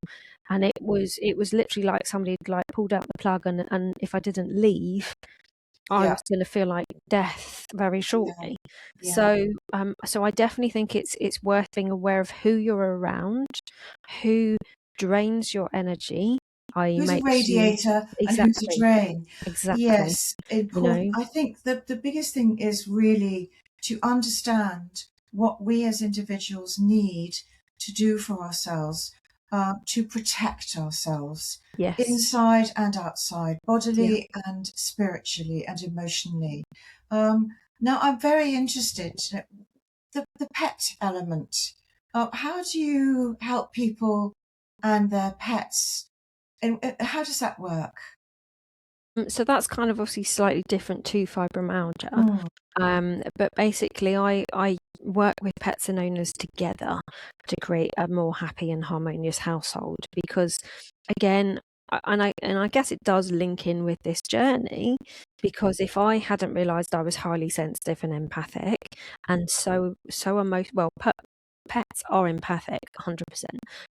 [SPEAKER 2] And it was literally like somebody had like pulled out the plug, and if I didn't leave, I
[SPEAKER 1] Yeah.
[SPEAKER 2] was going to feel like death very shortly.
[SPEAKER 1] Yeah.
[SPEAKER 2] So I definitely think it's worth being aware of who you're around, who drains your energy, i.e.
[SPEAKER 1] Who's a
[SPEAKER 2] makes you
[SPEAKER 1] radiator and who's a
[SPEAKER 2] exactly,
[SPEAKER 1] drain?
[SPEAKER 2] exactly,
[SPEAKER 1] Yes, important. I think that the biggest thing is really to understand what we as individuals need to do for ourselves, to protect ourselves
[SPEAKER 2] yes,
[SPEAKER 1] inside and outside,
[SPEAKER 2] yeah.
[SPEAKER 1] bodily and spiritually and emotionally. Now, I'm very interested, the pet element. How do you help people and their pets? And how does that work?
[SPEAKER 2] So that's kind of obviously slightly different to fibromyalgia.
[SPEAKER 1] Mm,
[SPEAKER 2] But basically, I work with pets and owners together to create a more happy and harmonious household. Because, again, and I guess it does link in with this journey. Because if I hadn't realised I was highly sensitive and empathic, and so well, pets are empathic, 100%,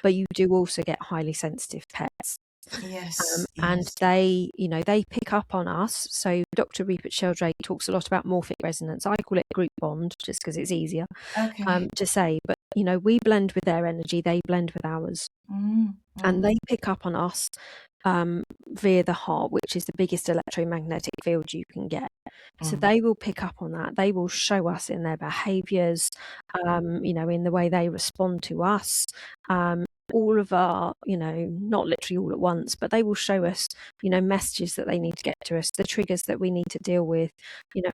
[SPEAKER 2] but you do also get highly sensitive pets.
[SPEAKER 1] yes,
[SPEAKER 2] And
[SPEAKER 1] yes.
[SPEAKER 2] they pick up on us. So Dr. Rupert Sheldrake talks a lot about morphic resonance. I call it group bond, just because it's easier
[SPEAKER 1] Okay.
[SPEAKER 2] to say. But we blend with their energy, they blend with ours,
[SPEAKER 1] Mm,
[SPEAKER 2] and
[SPEAKER 1] mm,
[SPEAKER 2] they pick up on us via the heart, which is the biggest electromagnetic field you can get. So
[SPEAKER 1] mm.
[SPEAKER 2] they will pick up on that. They will show us in their behaviours, in the way they respond to us. All of our, not literally all at once, but they will show us, messages that they need to get to us, the triggers that we need to deal with,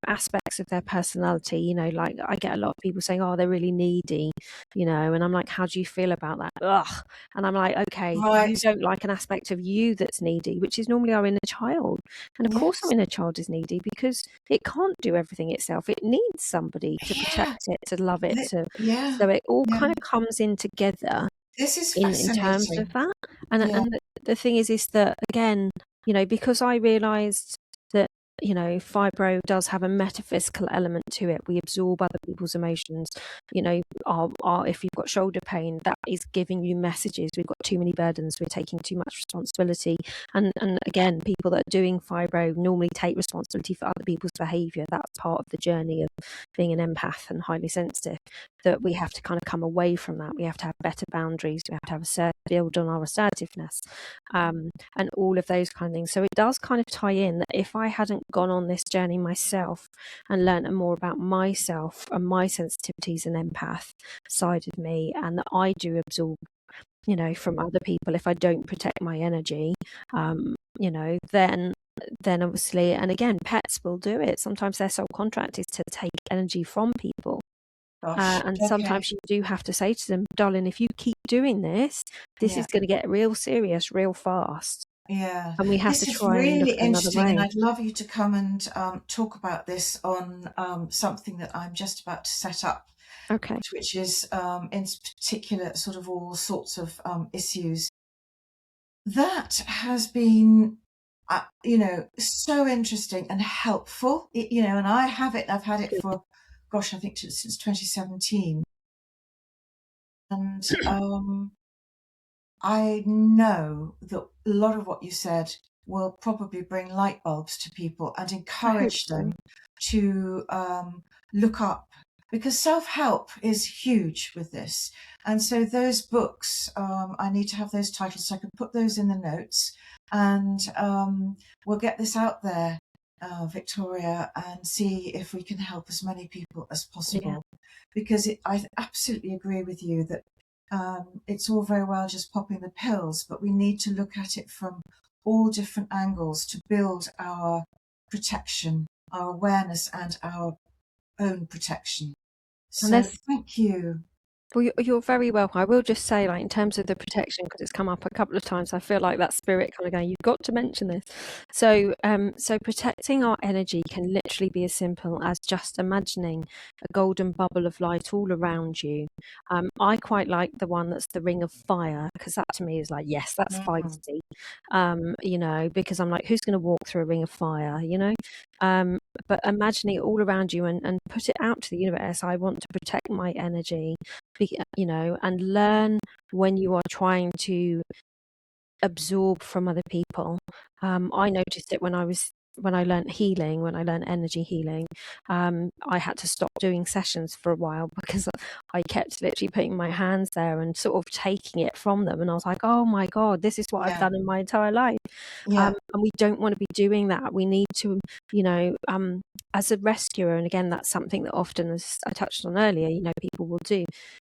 [SPEAKER 2] aspects of their personality. Like I get a lot of people saying, oh, they're really needy, and I'm like, how do you feel about that? Ugh. And I'm like, okay, you
[SPEAKER 1] Right.
[SPEAKER 2] don't like an aspect of you that's needy, which is normally our inner child. And of course, our
[SPEAKER 1] Yes.
[SPEAKER 2] inner child is needy because it can't do everything itself. It needs somebody to
[SPEAKER 1] Yeah.
[SPEAKER 2] protect it, to love it,
[SPEAKER 1] Yeah.
[SPEAKER 2] so it all
[SPEAKER 1] Yeah.
[SPEAKER 2] kind of comes in together
[SPEAKER 1] This is
[SPEAKER 2] in terms of
[SPEAKER 1] fascinating.
[SPEAKER 2] that. And
[SPEAKER 1] Yeah.
[SPEAKER 2] the thing is that, again, because I realized that, fibro does have a metaphysical element to it. We absorb other people's emotions. If you've got shoulder pain, that is giving you messages. We've got too many burdens. We're taking too much responsibility. And again, people that are doing fibro normally take responsibility for other people's behavior. That's part of the journey of being an empath and highly sensitive, that we have to kind of come away from that. We have to have better boundaries. We have to have build on our assertiveness, and all of those kind of things. So it does kind of tie in that if I hadn't gone on this journey myself and learned more about myself and my sensitivities and empath side of me, and that I do absorb, from other people, if I don't protect my energy, then obviously, and again, pets will do it. Sometimes their sole contract is to take energy from people.
[SPEAKER 1] Gosh.
[SPEAKER 2] And
[SPEAKER 1] Okay.
[SPEAKER 2] sometimes you do have to say to them, darling, if you keep doing this, this
[SPEAKER 1] Yeah.
[SPEAKER 2] is going to get real serious real fast.
[SPEAKER 1] Yeah.
[SPEAKER 2] And we have to
[SPEAKER 1] This is
[SPEAKER 2] try and look
[SPEAKER 1] really
[SPEAKER 2] at another
[SPEAKER 1] interesting, and
[SPEAKER 2] way.
[SPEAKER 1] I'd love you to come and talk about this on something that I'm just about to set up,
[SPEAKER 2] Okay.
[SPEAKER 1] which is in particular sort of all sorts of issues. That has been, so interesting and helpful. And I've had it for, gosh, I think since 2017. And I know that a lot of what you said will probably bring light bulbs to people and
[SPEAKER 2] I hope
[SPEAKER 1] encourage
[SPEAKER 2] so.
[SPEAKER 1] them to look up, because self-help is huge with this. And so those books, I need to have those titles so I can put those in the notes, and we'll get this out there, Victoria, and see if we can help as many people as
[SPEAKER 2] Yeah.
[SPEAKER 1] possible. Because I absolutely agree with you that it's all very well just popping the pills, but we need to look at it from all different angles to build our protection our awareness and our own protection.
[SPEAKER 2] And
[SPEAKER 1] So
[SPEAKER 2] there's
[SPEAKER 1] thank you.
[SPEAKER 2] Well, you're very welcome. I will just say, like, in terms of the protection, because it's come up a couple of times, I feel like that spirit kind of going, you've got to mention this. So protecting our energy can literally be as simple as just imagining a golden bubble of light all around you. I quite like the one that's the ring of fire, because that to me is like, yes, that's
[SPEAKER 1] Mm,
[SPEAKER 2] feisty. Because I'm like, who's going to walk through a ring of fire, but imagining it all around you and put it out to the universe. I want to protect my energy, and learn when you are trying to absorb from other people. I noticed it when I learned healing, when I learned energy healing. I had to stop doing sessions for a while because I kept literally putting my hands there and sort of taking it from them. And I was like, oh my God, this is what I've
[SPEAKER 1] yeah,
[SPEAKER 2] done in my entire life.
[SPEAKER 1] yeah,
[SPEAKER 2] And we don't want to be doing that. We need to, as a rescuer, and again, that's something that often, as I touched on earlier, people will do.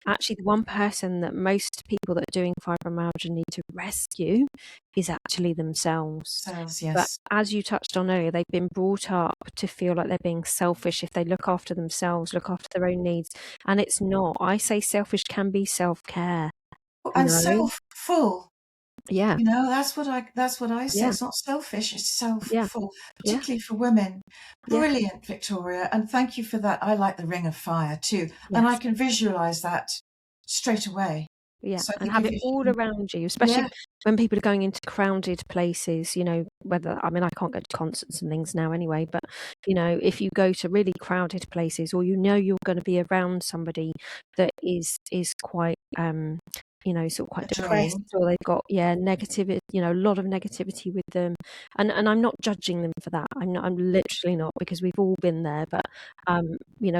[SPEAKER 2] Actually, the one person that most people that are doing fibromyalgia need to rescue is actually themselves.
[SPEAKER 1] cells,
[SPEAKER 2] But
[SPEAKER 1] yes.
[SPEAKER 2] as you touched on earlier, they've been brought up to feel like they're being selfish if they look after themselves, look after their own needs. And it's not. I say selfish can be self-care, you
[SPEAKER 1] And
[SPEAKER 2] know?
[SPEAKER 1] self-full.
[SPEAKER 2] Yeah,
[SPEAKER 1] That's what I say.
[SPEAKER 2] yeah,
[SPEAKER 1] It's not selfish, it's
[SPEAKER 2] yeah,
[SPEAKER 1] self-full,
[SPEAKER 2] yeah,
[SPEAKER 1] particularly for women.
[SPEAKER 2] yeah,
[SPEAKER 1] Brilliant, Victoria, and thank you for that. I like the ring of fire too, and I
[SPEAKER 2] yes.
[SPEAKER 1] can visualize that straight away.
[SPEAKER 2] Yeah,
[SPEAKER 1] So I
[SPEAKER 2] and
[SPEAKER 1] think
[SPEAKER 2] have
[SPEAKER 1] if
[SPEAKER 2] it
[SPEAKER 1] you
[SPEAKER 2] all
[SPEAKER 1] can,
[SPEAKER 2] around you, especially
[SPEAKER 1] yeah,
[SPEAKER 2] when people are going into crowded places, whether, I mean, I can't go to concerts and things now anyway, but, if you go to really crowded places or you're going to be around somebody that is quite, sort of quite
[SPEAKER 1] a
[SPEAKER 2] depressed,
[SPEAKER 1] drain.
[SPEAKER 2] or they've got, yeah, negative, a lot of negativity with them. And I'm not judging them for that. I'm literally not, because we've all been there. But,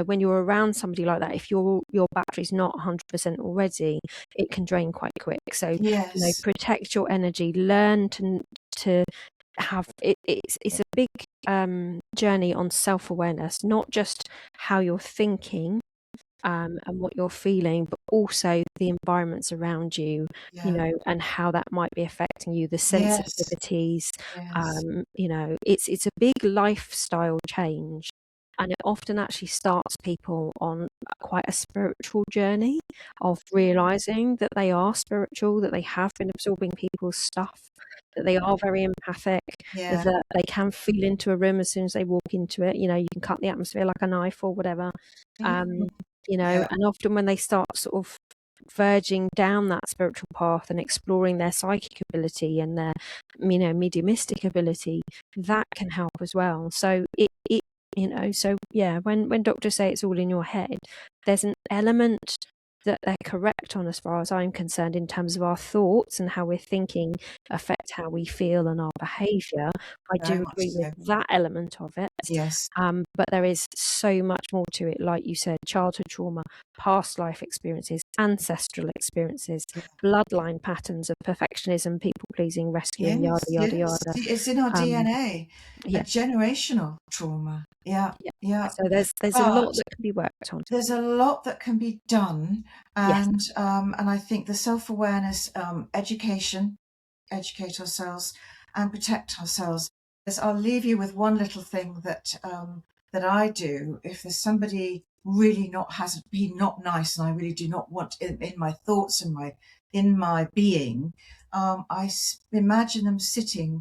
[SPEAKER 2] when you're around somebody like that, if your battery's not 100% already, it can drain quite quick. So,
[SPEAKER 1] Yes,
[SPEAKER 2] protect your energy, learn to have it. It's a big journey on self-awareness, not just how you're thinking, and what you're feeling, but also the environments around you,
[SPEAKER 1] yeah,
[SPEAKER 2] and how that might be affecting you, the
[SPEAKER 1] yes,
[SPEAKER 2] sensitivities.
[SPEAKER 1] yes.
[SPEAKER 2] It's a big lifestyle change, and it often actually starts people on quite a spiritual journey of realizing that they are spiritual, that they have been absorbing people's stuff, that they are very empathic,
[SPEAKER 1] Yeah,
[SPEAKER 2] that they can feel into a room as soon as they walk into it. You can cut the atmosphere like a knife or whatever.
[SPEAKER 1] mhm,
[SPEAKER 2] Um,
[SPEAKER 1] yeah,
[SPEAKER 2] and often when they start sort of verging down that spiritual path and exploring their psychic ability and their, mediumistic ability, that can help as well. So so yeah, when doctors say it's all in your head, there's an element that they're correct on, as far as I'm concerned, in terms of our thoughts and how we're thinking affect how we feel and our behaviour. I
[SPEAKER 1] very
[SPEAKER 2] do
[SPEAKER 1] much
[SPEAKER 2] agree with
[SPEAKER 1] so.
[SPEAKER 2] that element of it.
[SPEAKER 1] Yes,
[SPEAKER 2] But there is so much more to it, like you said: childhood trauma, past life experiences, ancestral experiences,
[SPEAKER 1] yeah.
[SPEAKER 2] bloodline patterns of perfectionism, people pleasing, rescuing, yada
[SPEAKER 1] Yes,
[SPEAKER 2] yada
[SPEAKER 1] yes.
[SPEAKER 2] yada.
[SPEAKER 1] It's in our
[SPEAKER 2] Um,
[SPEAKER 1] DNA, a
[SPEAKER 2] yeah,
[SPEAKER 1] generational trauma. Yeah,
[SPEAKER 2] yeah.
[SPEAKER 1] yeah.
[SPEAKER 2] So there's a
[SPEAKER 1] But
[SPEAKER 2] lot that can be worked on.
[SPEAKER 1] there's a lot that can be done,
[SPEAKER 2] Yes.
[SPEAKER 1] and I think the self-awareness, educate ourselves, and protect ourselves. As I'll leave you with one little thing that I do. If there's somebody really hasn't been not nice, and I really do not want in my thoughts and in my being, imagine them sitting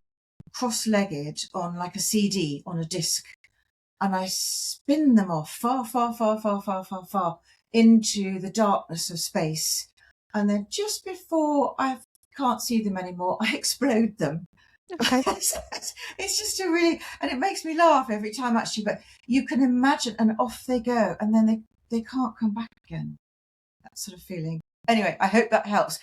[SPEAKER 1] cross-legged on like a CD on a disc, and I spin them off far, far, far, far, far, far, far into the darkness of space. And then just before I can't see them anymore, I explode them.
[SPEAKER 2] Okay.
[SPEAKER 1] It's just and it makes me laugh every time actually, but you can imagine, and off they go, and then they can't come back again. That sort of feeling. Anyway, I hope that helps.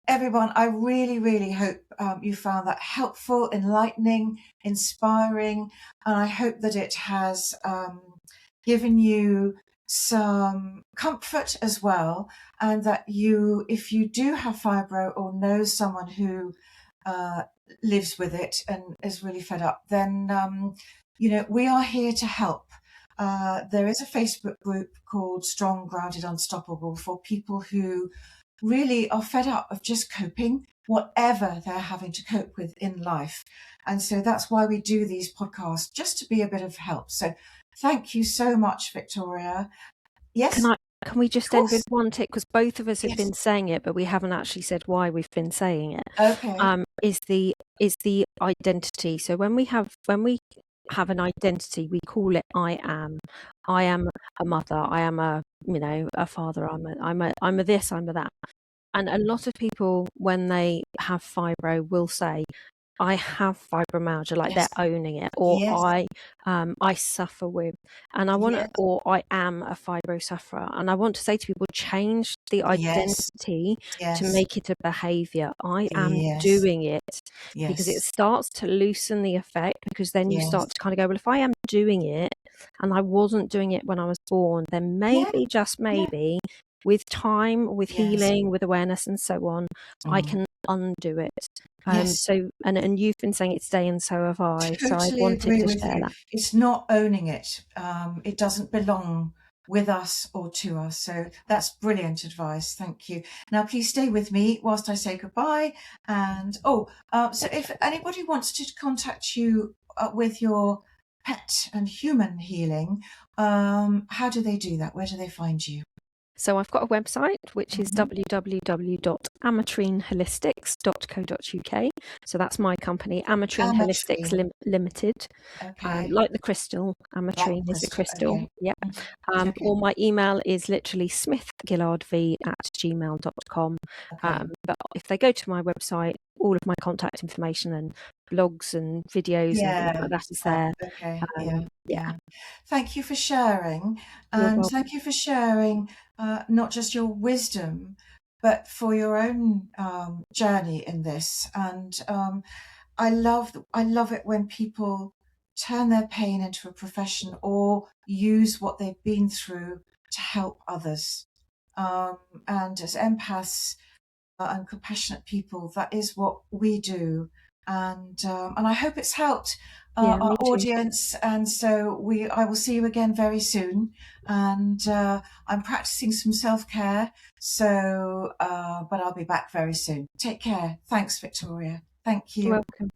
[SPEAKER 1] Everyone, I really, really hope you found that helpful, enlightening, inspiring, and I hope that it has given you some comfort as well, and that if you do have fibro or know someone who uh, lives with it and is really fed up, then we are here to help. There is a Facebook group called Strong, Grounded, Unstoppable for people who really are fed up of just coping whatever they're having to cope with in life. And so that's why we do these podcasts, just to be a bit of help. So thank you so much, Victoria. Yes,
[SPEAKER 2] Can we just
[SPEAKER 1] of
[SPEAKER 2] end with
[SPEAKER 1] course.
[SPEAKER 2] one tick? Because both of us have
[SPEAKER 1] Yes.
[SPEAKER 2] been saying it, but we haven't actually said why we've been saying it.
[SPEAKER 1] Okay.
[SPEAKER 2] Is the identity. So when we have an identity, we call it I am. I am a mother. I am a father. I'm a this. I'm a that. And a lot of people, when they have fibro, will say, I have fibromyalgia, like they're
[SPEAKER 1] Yes.
[SPEAKER 2] owning it, or
[SPEAKER 1] Yes.
[SPEAKER 2] I suffer with, and I want to,
[SPEAKER 1] Yes.
[SPEAKER 2] or I am a fibro sufferer. And I want to say to people, change the
[SPEAKER 1] Yes.
[SPEAKER 2] identity to
[SPEAKER 1] Yes.
[SPEAKER 2] make it a behavior. I am
[SPEAKER 1] Yes.
[SPEAKER 2] doing it, because it
[SPEAKER 1] Yes.
[SPEAKER 2] starts to loosen the effect, because then you
[SPEAKER 1] Yes.
[SPEAKER 2] start to kind of go, well, if I am doing it and I wasn't doing it when I was born, then
[SPEAKER 1] Yeah.
[SPEAKER 2] maybe, just
[SPEAKER 1] Yeah.
[SPEAKER 2] maybe, with time, with
[SPEAKER 1] Yes.
[SPEAKER 2] healing, with awareness and so on, I
[SPEAKER 1] Mm.
[SPEAKER 2] can undo it.
[SPEAKER 1] Yes.
[SPEAKER 2] So and you've been saying it today, and so have I. So I
[SPEAKER 1] Totally
[SPEAKER 2] wanted
[SPEAKER 1] agree
[SPEAKER 2] to
[SPEAKER 1] with
[SPEAKER 2] share
[SPEAKER 1] you.
[SPEAKER 2] that.
[SPEAKER 1] It's not owning it. It doesn't belong with us or to us. So that's brilliant advice. Thank you. Now, please stay with me whilst I say goodbye. And so if anybody wants to contact you with your pet and human healing, how do they do that? Where do they find you?
[SPEAKER 2] So I've got a website, which is
[SPEAKER 1] Mhm.
[SPEAKER 2] www.amatrine.holistics.co.uk. So that's my company, Amatrine Holistics
[SPEAKER 1] Ametrine.
[SPEAKER 2] Limited.
[SPEAKER 1] Okay.
[SPEAKER 2] Like the crystal,
[SPEAKER 1] Like the
[SPEAKER 2] Amatrine is a
[SPEAKER 1] crystal.
[SPEAKER 2] crystal.
[SPEAKER 1] Okay.
[SPEAKER 2] Yep.
[SPEAKER 1] Mhm.
[SPEAKER 2] Or
[SPEAKER 1] Okay.
[SPEAKER 2] my email is literally smithgillardv@gmail.com.
[SPEAKER 1] Okay.
[SPEAKER 2] But if they go to my website, all of my contact information and blogs and videos and things
[SPEAKER 1] Yeah.
[SPEAKER 2] like that is
[SPEAKER 1] Oh,
[SPEAKER 2] there.
[SPEAKER 1] okay. Yeah.
[SPEAKER 2] Yeah,
[SPEAKER 1] Yeah. Thank you for sharing.
[SPEAKER 2] you're
[SPEAKER 1] And
[SPEAKER 2] welcome.
[SPEAKER 1] thank you for sharing not just your wisdom, but for your own journey in this. And I love it when people turn their pain into a profession or use what they've been through to help others. Um, and as empaths, and compassionate people. That is what we do, and I hope it's helped
[SPEAKER 2] Yeah,
[SPEAKER 1] our
[SPEAKER 2] me too.
[SPEAKER 1] audience. And so I will see you again very soon. And I'm practicing some self care. So, but I'll be back very soon. Take care. Thanks, Victoria. Thank
[SPEAKER 2] You're
[SPEAKER 1] you.
[SPEAKER 2] welcome.